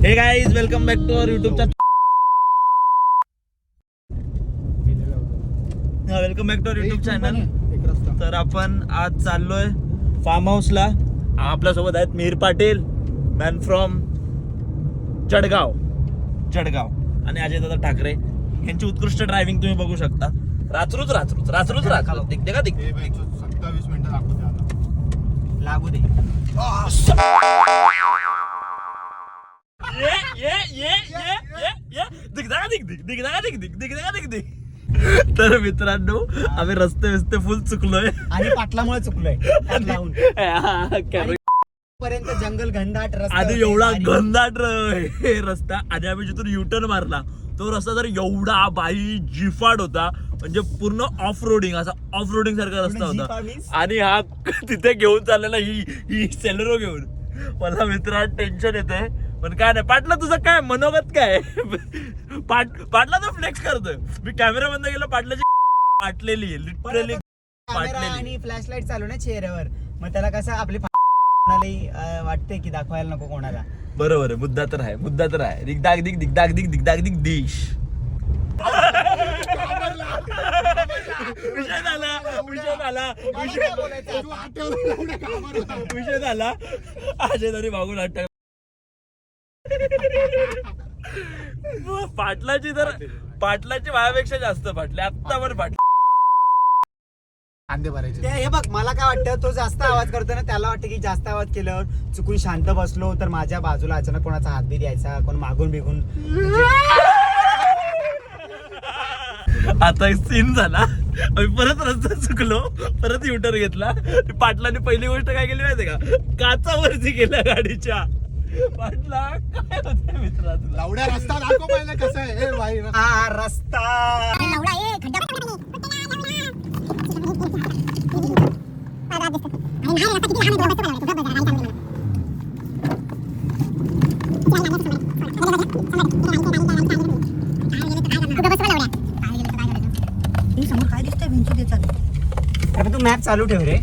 हे guys welcome back to our युट्यूबचा welcome back to our YouTube channel. तर आपण आज चाललोय फार्म हाऊसला. आपल्या सोबत आहेत मीर पाटील, मॅन फ्रॉम जळगाव आणि अजय दादा ठाकरे. यांची उत्कृष्ट ड्रायव्हिंग तुम्ही बघू शकता. रात्रूच दिखते का 27 मिनिटं लागू दे. तर मित्रांनो, आम्ही रस्ते फुल चुकलोय आणि पाटलामुळे चुकलोय. पर्यंत जंगल घनदाट रस्ता, आधी एवढा घनदाट रस्ता, आणि आम्ही जिथून युटर्न मारला तो रस्ता तर एवढा बाई जिफाड होता, म्हणजे पूर्ण ऑफ रोडिंग, असा ऑफ रोडिंग सारखा रस्ता होता. आणि हा तिथे घेऊन चाललेला ही सेलरो घेऊन. मला मित्रा टेन्शन येते, पण काय नाही. पाटला तुझं काय मनोगत काय? पाटला तर फ्लेक्स करतोय. मी कॅमेरा बंद केला, पाटलाची पाटलेली लिटरली पाटलेली. आणि फ्लॅश लाईट चालू ना चेहऱ्यावर, मग त्याला कसं आपली वाटते की दाखवायला नको कोणाला. बरोबर आहे. मुद्दा तर आहे. दिगदाग दिग दिश. विषय झाला अजय तरी मागून अटक. पाटलाची माझ्यापेक्षा जास्त पाटले आत्ता पण पाटले. कांदे भरायचे. हे बघ, मला काय वाटतं, तो जास्त आवाज करतो ना, त्याला वाटतं की जास्त आवाज केल्यावर चुकून शांत बसलो तर माझ्या बाजूला अचानक कोणाचा हात बी द्यायचा, कोण मागून बिगून. आता एक सीन झाला. आम्ही परत रस्ता चुकलो, परत युटर घेतला. पाटलाने पहिली गोष्ट काय केली माहितीये का? काचावरती गेल्या गाडीच्या. पाटला काय होते मित्रा तुला? लावड्या रस्ता दाखव पहिला कसा आहे. हे भाई हा रस्ता समोर काय दिसतंय भिंची ते चालू. अरे तू मॅप चालू ठेव रे.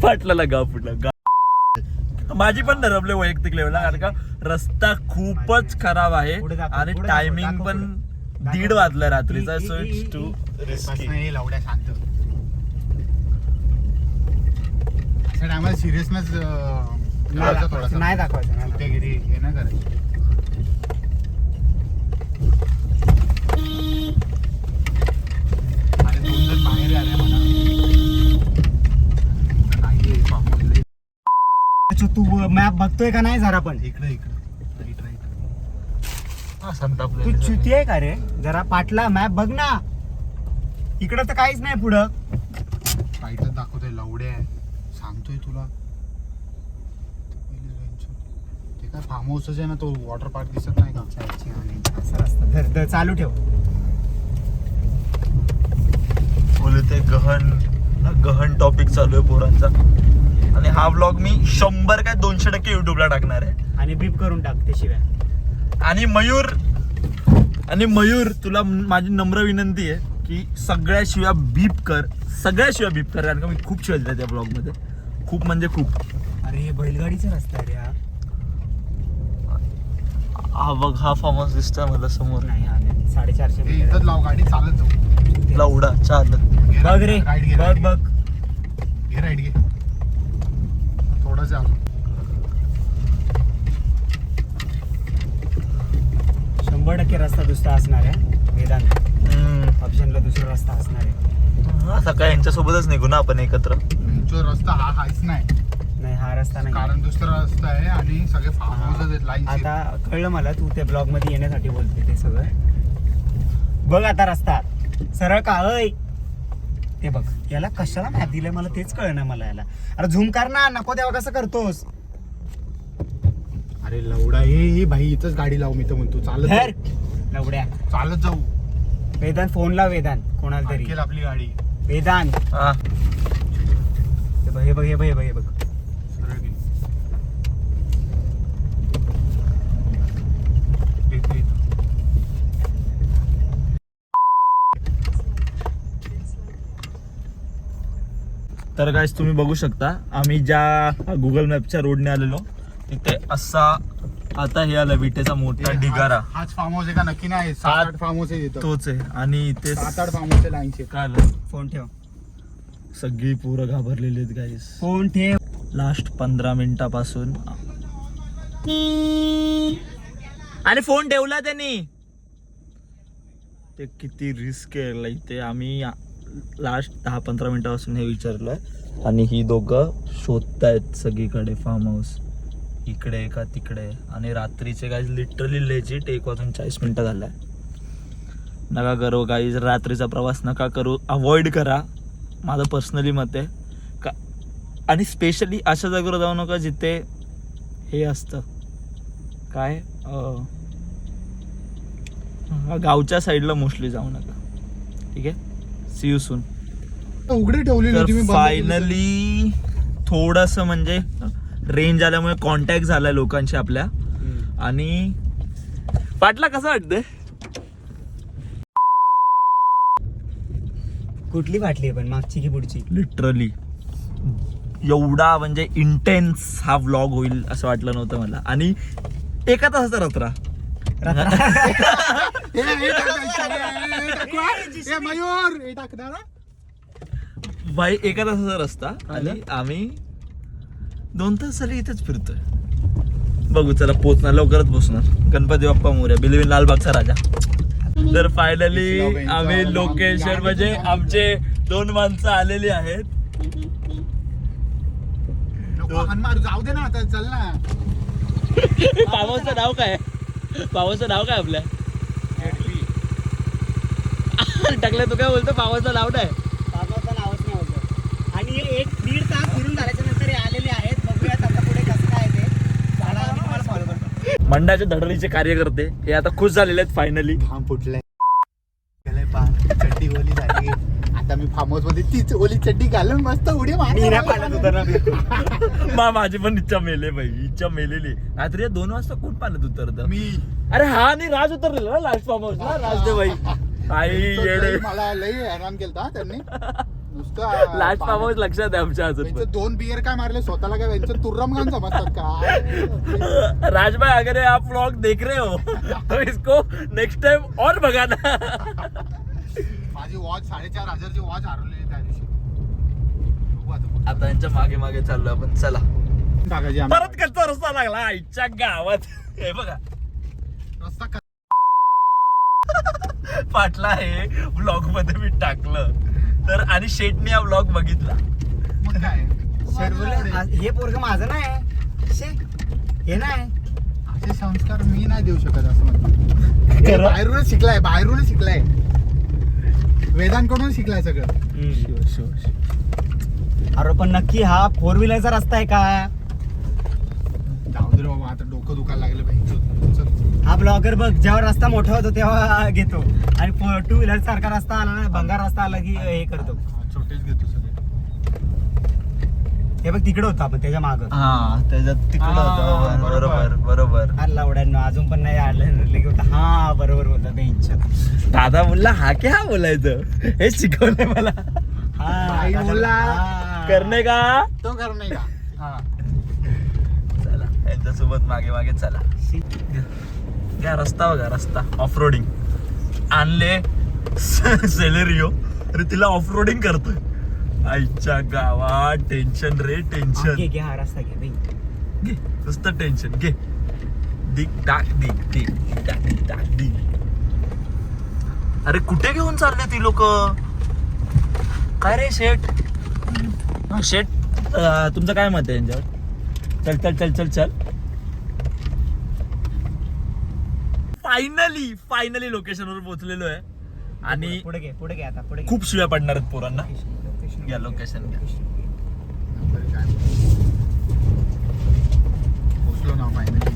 पाटलाला गाव फुटला. माझी पण ठरवले वैयक्तिक लेवलला, कारण का रस्ता खूपच खराब आहे आणि टायमिंग पण 1:30 वाजला रात्रीचा. So it's too risky. लावड्या शांत. अशा टायमाला सिरियसनेस थोडासा नाही दाखवायचं. कुत्तेगिरी हे नाही करायचं. अरे 2 जण बाहेर आले म्हणा. तू मॅप बघतोय का नाही जरा पण? इकडे तू चुती आहे का रे? जरा पाटला मॅप बघ ना. इकडं तर काहीच नाही पुढं. राईटच दाखवतोय. लावड्या सांगतोय तुला. ते काय फार्म हाऊसच आहे ना, तो वॉटर पार्क दिसत नाही का? असं रस्ता धर चालू ठेव. बोलते गहन टॉपिक चालू आहे पोरांचा. आणि हा व्लॉग मी 100 काय 200% युट्यूबला टाकणार आहे. आणि बीप करून टाकते शिवाय. आणि मयूर तुला माझी नम्र विनंती आहे की सगळ्या शिव्या बीप कर. कारण का मी खूप शिव्या दिल्या त्या ब्लॉग मध्ये. खूप म्हणजे खूप. अरे हे बैलगाडीचा रस्ता आहे रे हा. हा बघ, हा फार्म हाऊस दिसतोय मला समोर. नाही हा 450 इथंच लाव गाडी, चालत जाऊ. लावडा चालत. बघ रे, बघ घे राईट घे. थोडंच अजून 100% रस्ता दुसरा असणार आहे. वेदांत ऑप्शनला दुसरा रस्ता असणार आहे. सकाळी यांच्यासोबतच निघू ना आपण एकत्र. जो रस्ता हाच नाही, हा रस्ता नाही. कारण दुसरा रस्ता आहे आणि सगळे फार्म हाऊस आहेत लाईन. आता कळलं मला, तू त्या ब्लॉग मध्ये येण्यासाठी बोलते ते सगळं. बघ आता रस्ता सरळ काळय ते बघ. याला कशाला मॅप दिलंय मला तेच कळना मला. याला अरे झूम कर ना. नको तेव्हा कसं करतोस? अरे लवडा हे भाई, इथंच गाडी लावू. मी तर म्हणतो चालत लवड्या चालत जाऊ. वेदांत फोन लाव. वेदांत कोणाला तरी. आपली गाडी वेदांत हे बघ सरळ घे. तर गाइस तुम्ही बघू शकता आम्ही ज्या गुगल मॅपच्या रोडने आलेलो तिथे असा आता हे आलं विटेचा मोठा ढिगारा. हाच फार्म हाऊस आहे का? नक्की नाही, 7-8 फार्म हाऊस आहे तिथं. तोच आहे. आणि इथे 7-8 फार्म हाऊस आहे लाईनचे. काय आलं, फोन ठेव, सगळी पोरं घाबरलेली आहेत गाईस. फोन ठेव. लास्ट 15 मिनिटापासून आणि फोन ठेवला त्यांनी. ते किती रिस्क केलं इथे. आम्ही लास्ट 10-15 मिनिटापासून हे विचारलं आणि ही दोघं शोधतायत सगळीकडे फार्म हाऊस, इकडे का तिकडे. आणि रात्रीचे गाईज लिटरली लेजिट 1:40 झालाय. नका करू गाईज, रात्रीचा प्रवास नका करू, अवॉइड करा, माझं पर्सनली मत आहे का. आणि स्पेशली अशा जागेवर जाऊ नका जिथे हे असतं काय गावच्या साईडला मोस्टली जाऊ नका. ठीक आहे, सी यू सून. उघडे ठेवलेली होती मी, बंद केली. फायनली थोडस म्हणजे रेंज आल्यामुळे कॉन्टॅक्ट झालाय लोकांशी आपल्या. आणि पाटला कसं वाटतंय? कुठली बाटली आहे पण, मागची की पुढची? लिटरली एवढा म्हणजे इंटेन्स हा व्लॉग होईल असं वाटलं नव्हतं मला. आणि एका तासाचा रत्रा मयूर हे टाकणार ना? भाई, एका तासाचा रस्ता आणि आम्ही 2 तास झाले इथेच फिरतोय. बघू चला, पोचणार, लवकरच पोचणार. गणपती बाप्पा मोरया, बिलिव्ह इन लालबागचा राजा. तर फायनली आम्ही लोकेशन म्हणजे आमचे 2 माणसं आलेली आहेत. जाऊ दे ना आता, चल ना. पावाचं नाव काय? पावाचं नाव काय आपल्या? टाकलं तू काय बोलतो? पावाचं नाव नाही. बाबाचं नावच नाही होतं. आणि 1-1.5 तास फिरून झाल्याच्या नंतर हे आलेले आहेत. बघूयात आता पुढे कसं काय ते. चला, आम्ही तुम्हाला फॉलो करतो. मंडळाच्या धडलीचे कार्यकर्ते हे आता खुश झालेले आहेत फायनली. घाम फुटलाय, चड्डी ओली झाली. आता मी फार्म हाऊस मध्ये तीच ओली चड्डी घालून मस्त उडी मी नाही पाण्यात उतरणार. माझी पण इच्छा मेले भाई, इच्छा मेलेली. रात्री 2 वाजता कोण पाण्यात उतरतं? मी. अरे हा, आणि राज उतरलेला ना लास्ट फार्म हाऊस ला, राजदेव भाई. आई येडे, मला लई हैराण केलता त्यांनी. नुसतं लास्ट फार्म हाऊस लक्षात आहे आमच्या अजून पण. 2 बियर काय मारले स्वतःला, काय त्यांचं तुर्रमगान समजतात का? राज भाई, अगर आप व्लॉग देख रहे हो तो इसको नेक्स्ट टाइम और बघा ना. माझी वॉच 4,500ची वॉच हरवलेली त्या दिवशी. आता यांच्या मागे मागे चाललो आपण. चला, टाकायची आम्ही. परत कच्चा रस्ता लागला आईच्या गावात. हे बघा, रस्ता पाटला हे व्लॉग मध्ये मी टाकलं तर, आणि शेटने हा व्लॉग बघितला. मग काय हे पोरग माझं नाही शे, हे नाही. असे संस्कार मी नाही देऊ शकत असं म्हणतो. हे बाहेरूनच शिकलाय, वेदांकडून शिकलाय सगळं. अरे पण नक्की हा 4 व्हीलरचा रस्ता आहे का? जाऊ दे रे बाबा, आता डोकं दुखायला लागलं भाई. हा ब्लॉगर बघ, जेव्हा रस्ता मोठा होतो तेव्हा घेतो, आणि 2 व्हीलर सारखा रस्ता आला ना, भंगार रस्ता आला की हे करतो. छोटेच घेतो सगळे. हे बघ तिकडे होतं आपण, त्याच्या मागं. हा, त्याच्यात तिकडं होतं. बरोबर बरोबर. लवड्यांना अजून पण नाही आलं. हा बरोबर बोलता बेंच. दादा बोलला हा क्या बोलायचं, हे शिकवलंय मला. भाई बोलला, करणे का तो करणे का. हा, चला यांच्यासोबत मागे मागे चला. घ्या रस्ता बघा, रस्ता ऑफ रोडिंग आणले सेलेरिओ, अरे तिला ऑफ रोडिंग करतोय. आईच्या गावात टेन्शन रे टेन्शन. घे हा रस्ता घे बाई. घे नुसतं टेन्शन घे. दिक डाक दिक दिक डाक दिक डाक दिक. अरे कुठे घेऊन चालले ती लोक? काय रे शेठ? शेठ, तुमचं काय मत आहे यांच्यावर? चल चल चल चल चल. फायनली लोकेशनवर पोहोचलेलो आहे. आणि पुढे घे आता पुढे घे. खूप शिव्या पडणार आहेत पोरांना. घ्या लोकेशन घ्या. पोचलो ना फायनली.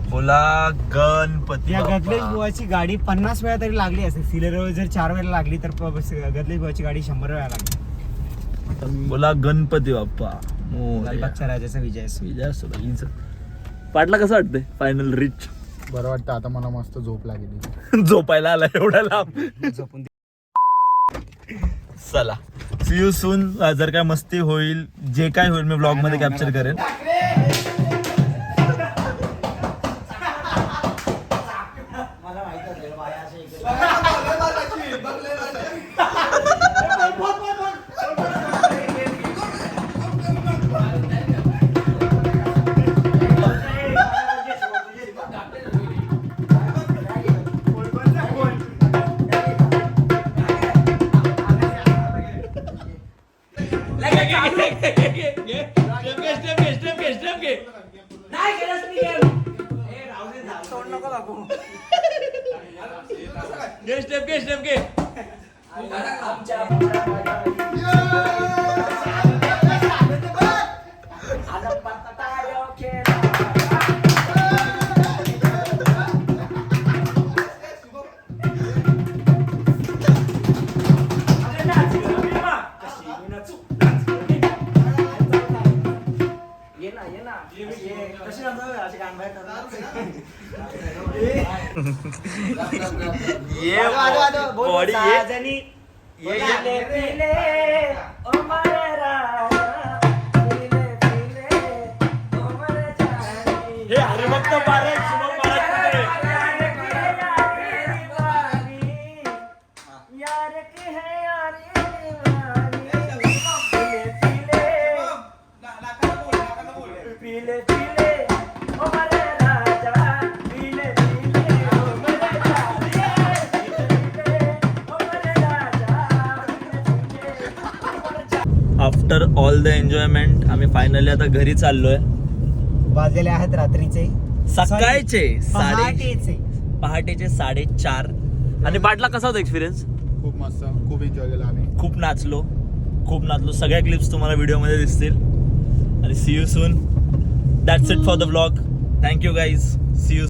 बोला गणपती या बाप्पा. गदलेश बुवाची गाडी 50 वेळा तरी लागली असेल. सिलेरो जर 4 वेळा लागली तर गदलेश बुवाची गाडी 100 वेळा लागली. बोला गणपती बाप्पा लालबागच्या राजाचा विजय असो. विजय असो बाईचं. पाटला कसं वाटतंय फायनल रिच? बरं वाटतं आता, मला मस्त झोप लागली. झोपायला आला एवढा लांब. झोपून चला सी यू सून. जर काय मस्ती होईल, जे काय होईल मी ब्लॉग मध्ये कॅप्चर करेन. ये बॉडी हे हरिभक्त पारायण Shubham after all the enjoyment आम्ही फायनली आता घरी चाललोय. वाजलेले आहेत रात्रीचे सकाळचे पहाटेचे. पहाटेचे 4:30. आणि पाटला कसा होता एक्सपिरियन्स? खूप मस्त, खूप एन्जॉय केला आम्ही. खूप नाचलो. सगळ्या क्लिप्स तुम्हाला व्हिडिओमध्ये दिसतील. आणि see you soon. That's it for the blog. Thank you guys. See you.